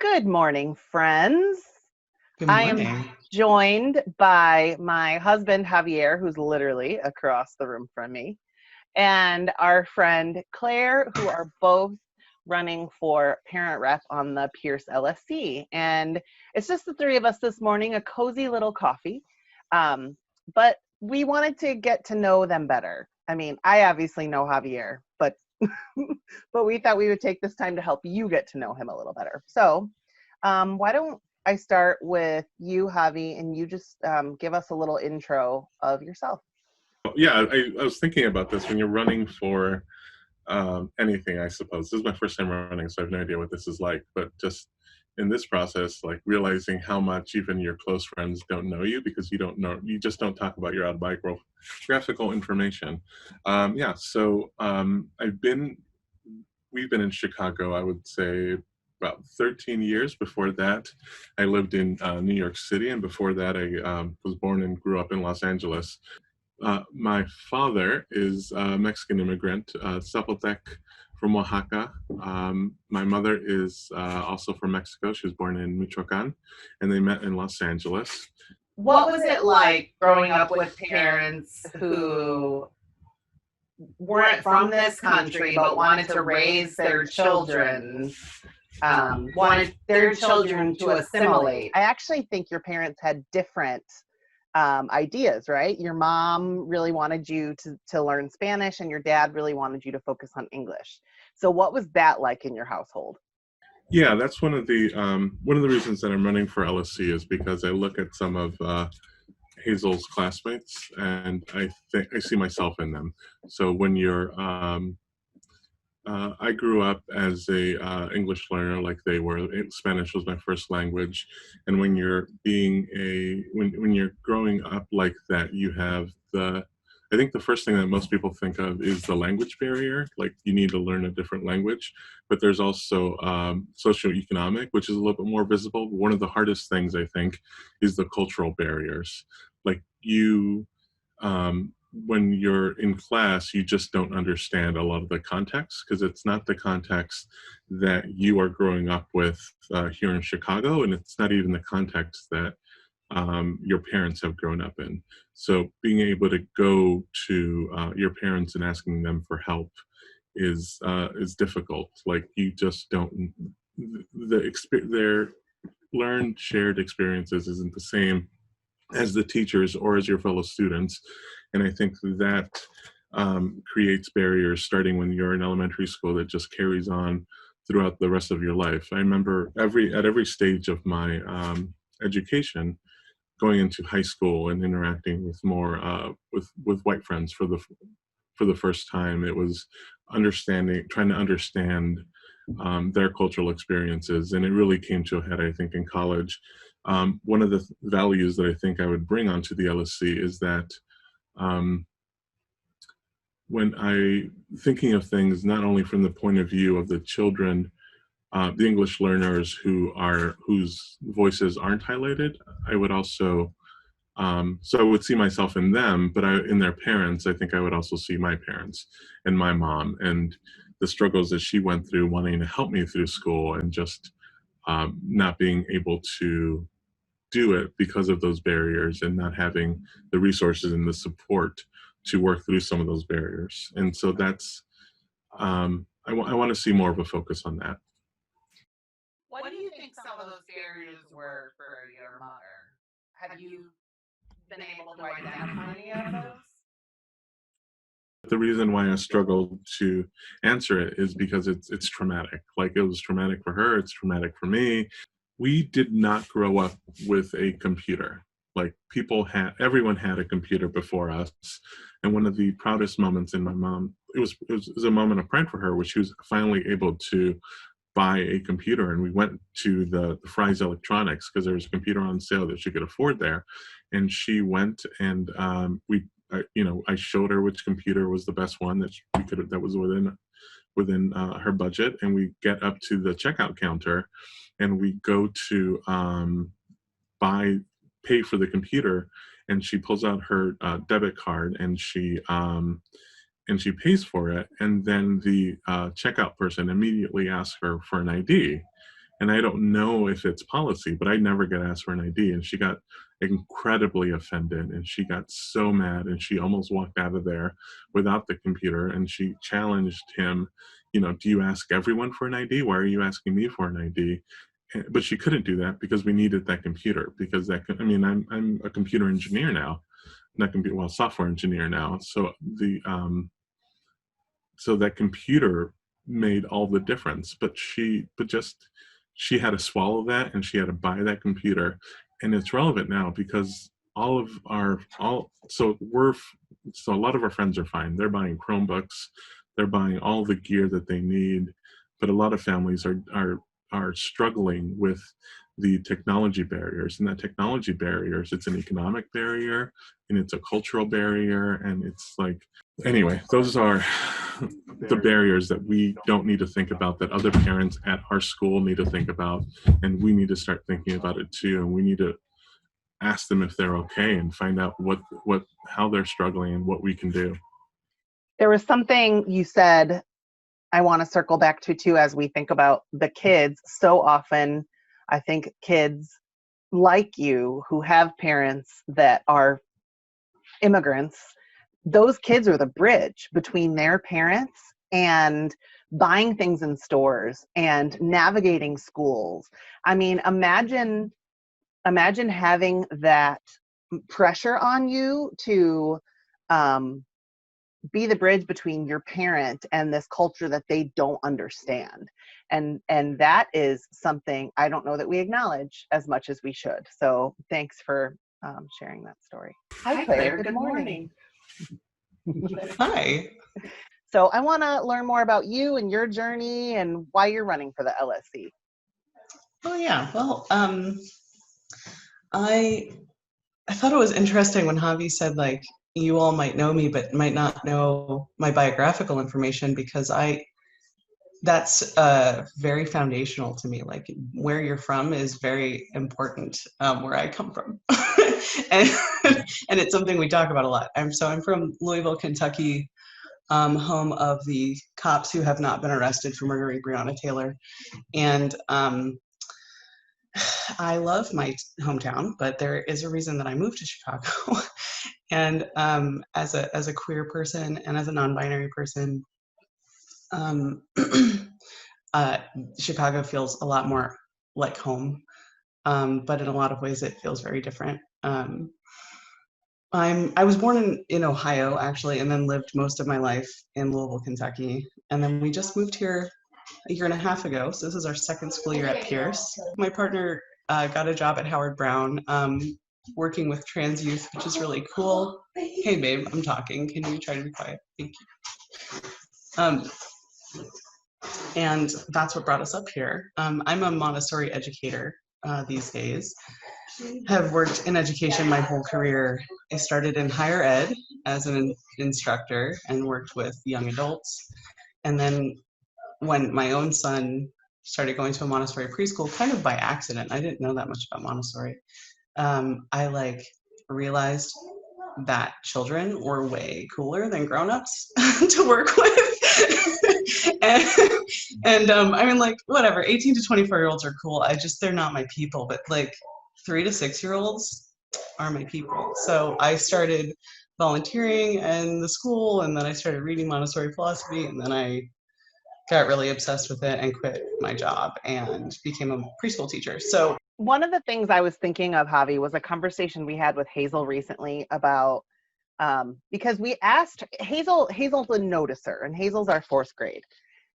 Good morning, friends. Good I am morning. joined by my husband, Javier, who's literally across the room from me, and our friend Claire, who are both running for parent rep on the Pierce LSC. And it's just the three of us this morning, a cozy little coffee. But we wanted to get to know them better. I mean, I obviously know Javier, but but we thought we would take this time to help you get to know him a little better. So why don't I start with you, Javi, and you just give us a little intro of yourself. Yeah, I was thinking about this when you're running for anything, I suppose. This is my first time running, so I have no idea what this is like. But just in this process, like realizing how much even your close friends don't know you because you just don't talk about your autobiographical information. We've been in Chicago, I would say, about 13 years. Before that, I lived in New York City, and before that, I was born and grew up in Los Angeles. My father is a Mexican immigrant, Zapotec from Oaxaca. My mother is also from Mexico. She was born in Michoacan, and they met in Los Angeles. What was it like growing up with parents who weren't from this country but wanted to raise their children, wanted their children to assimilate? I actually think your parents had different ideas, right? Your mom really wanted you to learn Spanish, and your dad really wanted you to focus on English. So what was that like in your household? Yeah, that's one of the reasons that I'm running for LSC is because I look at some of Hazel's classmates, and I think I see myself in them. So when you're I grew up as a English learner, like they were. Spanish was my first language, and when you're growing up like that, you have the. I think the first thing that most people think of is the language barrier. Like you need to learn a different language, but there's also socioeconomic, which is a little bit more visible. One of the hardest things I think is the cultural barriers. Like when you're in class, you just don't understand a lot of the context because it's not the context that you are growing up with here in Chicago, and it's not even the context that your parents have grown up in. So being able to go to your parents and asking them for help is difficult. Like you just don't their learned shared experiences isn't the same as the teachers or as your fellow students. And I think that creates barriers starting when you're in elementary school that just carries on throughout the rest of your life. I remember at every stage of my education, going into high school and interacting with more with white friends for the first time. It was trying to understand their cultural experiences, and it really came to a head, I think, in college. One of the values that I think I would bring onto the LSC is that um, when I thinking of things not only from the point of view of the children, the English learners whose voices aren't highlighted, I would also so I would see myself in them, but in their parents, I think I would also see my parents and my mom and the struggles that she went through wanting to help me through school and just not being able to do it because of those barriers and not having the resources and the support to work through some of those barriers. And so I want to see more of a focus on that. What do you think some of those barriers were for your mother? Have you been able to identify any of those? The reason why I struggled to answer it is because it's traumatic. Like it was traumatic for her, it's traumatic for me. We did not grow up with a computer. Like everyone had a computer before us. And one of the proudest moments in my mom, it was a moment of pride for her, where she was finally able to buy a computer, and we went to the Fry's Electronics because there was a computer on sale that she could afford there, and she went and I showed her which computer was the best one that was within her budget, and we get up to the checkout counter, and we go to buy pay for the computer, and she pulls out her debit card, and she pays for it, and then the checkout person immediately asks her for an ID. And I don't know if it's policy, but I never get asked for an ID. And she got incredibly offended, and she got so mad, and she almost walked out of there without the computer. And she challenged him, do you ask everyone for an ID? Why are you asking me for an ID? But she couldn't do that because we needed that computer, because I'm a computer engineer now, not computer, well, software engineer now. So so that computer made all the difference, but she had to swallow that, and she had to buy that computer. And it's relevant now because so a lot of our friends are fine. They're buying Chromebooks, they're buying all the gear that they need, but a lot of families are struggling with the technology barriers. And that technology barriers, it's an economic barrier, and it's a cultural barrier, and it's like, anyway, those are the barriers that we don't need to think about, that other parents at our school need to think about, and we need to start thinking about it too. And we need to ask them if they're okay, and find out how they're struggling and what we can do. There was something you said I want to circle back to too, as we think about the kids. So often, I think kids like you who have parents that are immigrants, those kids are the bridge between their parents and buying things in stores and navigating schools. I mean, imagine having that pressure on you to be the bridge between your parent and this culture that they don't understand. And that is something I don't know that we acknowledge as much as we should. So thanks for sharing that story. Hi, Claire. Good morning. Hi. So I want to learn more about you and your journey and why you're running for the LSC. Oh yeah. Well, I thought it was interesting when Javi said, like, you all might know me, but might not know my biographical information, because that's very foundational to me. Like, where you're from is very important, where I come from. and it's something we talk about a lot. I'm from Louisville, Kentucky, home of the cops who have not been arrested for murdering Breonna Taylor. And I love my hometown, but there is a reason that I moved to Chicago. And as a queer person and as a non-binary person, Chicago feels a lot more like home, but in a lot of ways it feels very different. I was born in Ohio, actually, and then lived most of my life in Louisville, Kentucky. And then we just moved here a year and a half ago. So this is our second school year at Pierce. My partner got a job at Howard Brown, working with trans youth, which is really cool. Hey, babe, I'm talking. Can you try to be quiet? Thank you. And that's what brought us up here. I'm a Montessori educator these days. Have worked in education my whole career. I started in higher ed as an instructor and worked with young adults. And then when my own son started going to a Montessori preschool, kind of by accident, I didn't know that much about Montessori. I realized that children were way cooler than grown-ups to work with. Whatever, 18 to 24-year-olds are cool. They're not my people, but 3 to 6-year-olds are my people. So I started volunteering in the school, and then I started reading Montessori philosophy, and then I got really obsessed with it and quit my job and became a preschool teacher. So one of the things I was thinking of, Javi, was a conversation we had with Hazel recently about, because we asked Hazel's a noticer, and Hazel's our 4th grade.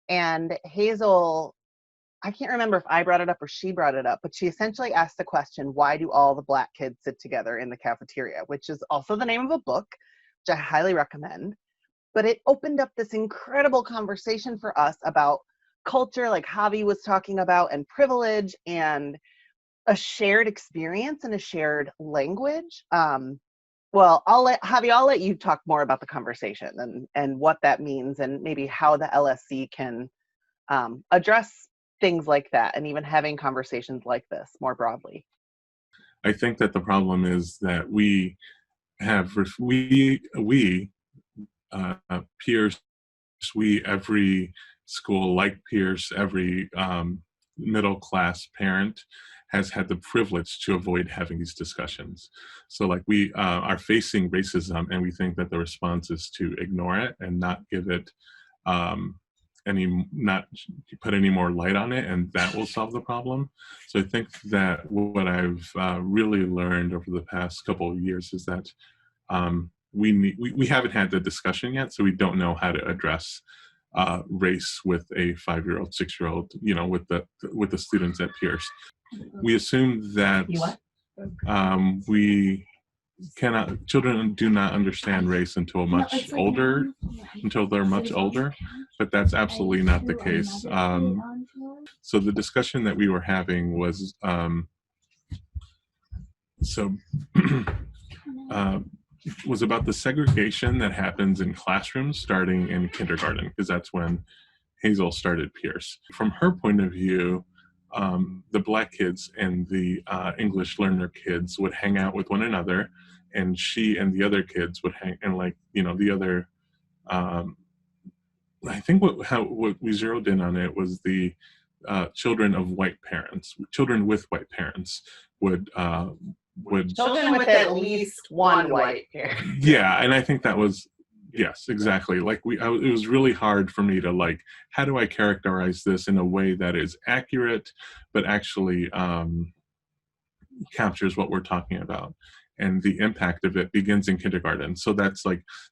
And Hazel, I can't remember if I brought it up or she brought it up, but she essentially asked the question, why do all the Black kids sit together in the cafeteria? Which is also the name of a book, which I highly recommend. But it opened up this incredible conversation for us about culture, like Javi was talking about, and privilege, and a shared experience and a shared language. Well, I'll let you talk more about the conversation and what that means, and maybe how the LSC can address things like that, and even having conversations like this more broadly. I think that the problem is that we Pierce, every school like Pierce, every middle class parent has had the privilege to avoid having these discussions. So like we are facing racism, and we think that the response is to ignore it and not give it not put any more light on it, and that will solve the problem. So I think that what I've really learned over the past couple of years is that we haven't had the discussion yet, so we don't know how to address race with a 5-year-old, 6-year-old, with the students at Pierce. We assume that children do not understand race until they're much older, but that's absolutely not the case. So the discussion that we were having was was about the segregation that happens in classrooms starting in kindergarten, because that's when Hazel started Pierce. From her point of view, the Black kids and the English learner kids would hang out with one another, and she and the other kids would hang, and the other, I think what we zeroed in on it was the children with white parents would children with at least one white parent. Yeah, and I think that was, yes, exactly. Like it was really hard for me to how do I characterize this in a way that is accurate, but actually captures what we're talking about. And the impact of it begins in kindergarten. So that's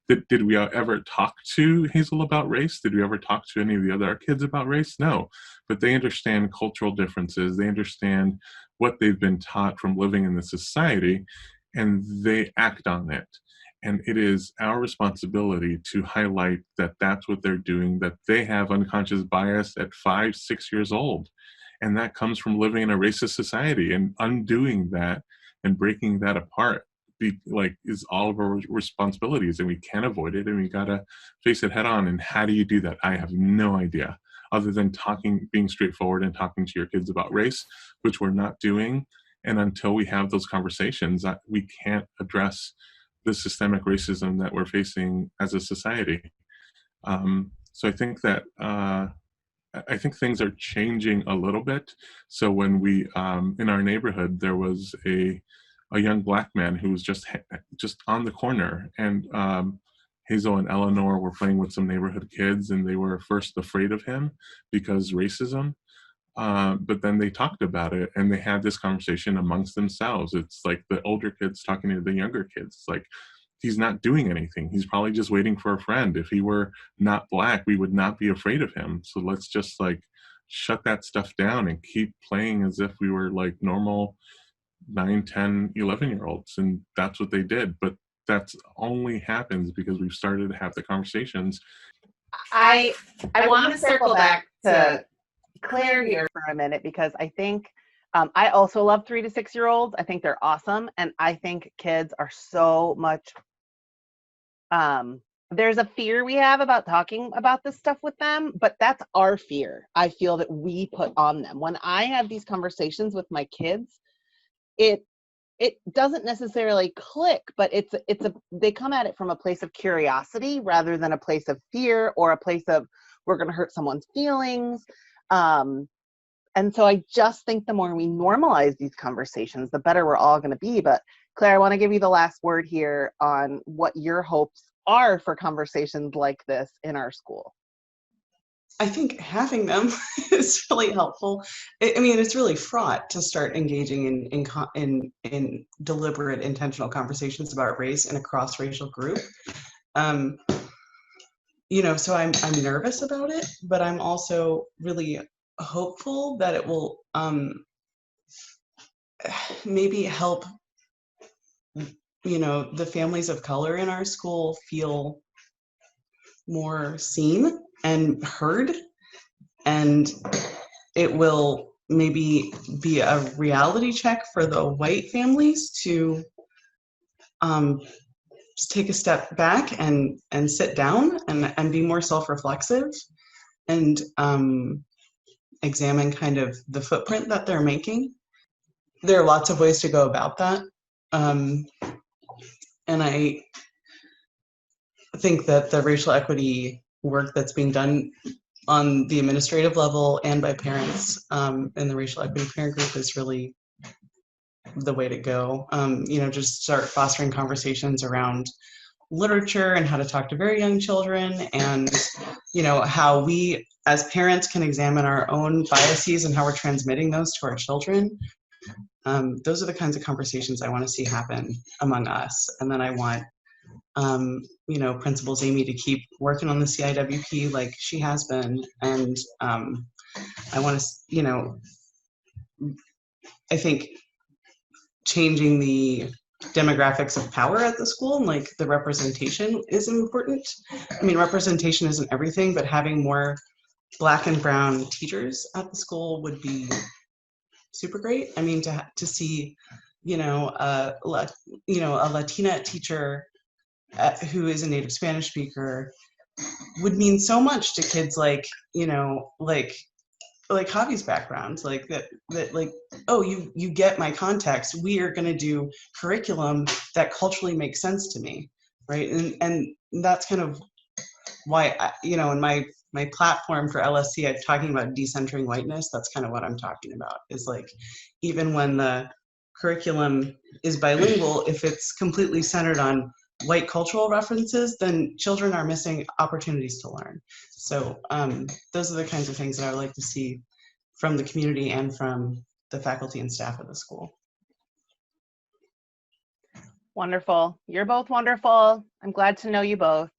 did we ever talk to Hazel about race? Did we ever talk to any of the other kids about race? No, but they understand cultural differences. They understand what they've been taught from living in the society, and they act on it. And it is our responsibility to highlight that that's what they're doing, that they have unconscious bias at 5, 6 years old. And that comes from living in a racist society, and undoing that and breaking that apart is all of our responsibilities, and we can't avoid it, and we gotta face it head on. And how do you do that? I have no idea, other than being straightforward and talking to your kids about race, which we're not doing. And until we have those conversations, we can't address the systemic racism that we're facing as a society. So I think that I think things are changing a little bit. So when we, in our neighborhood, there was a young Black man who was just on the corner, and Hazel and Eleanor were playing with some neighborhood kids, and they were first afraid of him because racism. But then they talked about it, and they had this conversation amongst themselves. It's like the older kids talking to the younger kids. It's like, he's not doing anything. He's probably just waiting for a friend. If he were not Black, we would not be afraid of him. So let's just shut that stuff down and keep playing as if we were normal 9, 10, 11-year-olds. And that's what they did. But that's only happens because we've started to have the conversations. I want to circle back to Claire here for a minute, because I think I also love 3 to 6 year olds. I think they're awesome. And I think kids are so much, there's a fear we have about talking about this stuff with them, but that's our fear. I feel that we put on them. When I have these conversations with my kids, it doesn't necessarily click, but they come at it from a place of curiosity rather than a place of fear or a place of we're going to hurt someone's feelings. And so I just think the more we normalize these conversations, the better we're all going to be. But Claire, I want to give you the last word here on what your hopes are for conversations like this in our school. I think having them is really helpful. I mean, it's really fraught to start engaging in deliberate, intentional conversations about race in a cross-racial group. So I'm nervous about it, but I'm also really hopeful that it will maybe help the families of color in our school feel more seen and heard, and it will maybe be a reality check for the white families to take a step back and sit down and be more self-reflexive and examine kind of the footprint that they're making. There are lots of ways to go about that. And I think that the racial equity work that's being done on the administrative level and by parents in the racial equity parent group is really the way to go. Just start fostering conversations around literature and how to talk to very young children, and how we as parents can examine our own biases and how we're transmitting those to our children. Those are the kinds of conversations I want to see happen among us. And then I want Principals Amy to keep working on the CIWP like she has been. And I want to, I think changing the demographics of power at the school and like the representation is important. I mean, representation isn't everything, but having more Black and brown teachers at the school would be super great. I mean, to see, a Latina teacher who is a native Spanish speaker would mean so much to kids like Javi's background, like that like, oh, you get my context. We are going to do curriculum that culturally makes sense to me, right? And that's kind of why in my platform for LSC, I'm talking about decentering whiteness. That's kind of what I'm talking about. Is like, even when the curriculum is bilingual, if it's completely centered on white cultural references, then children are missing opportunities to learn. So those are the kinds of things that I would like to see from the community and from the faculty and staff of the school. Wonderful. You're both wonderful. I'm glad to know you both.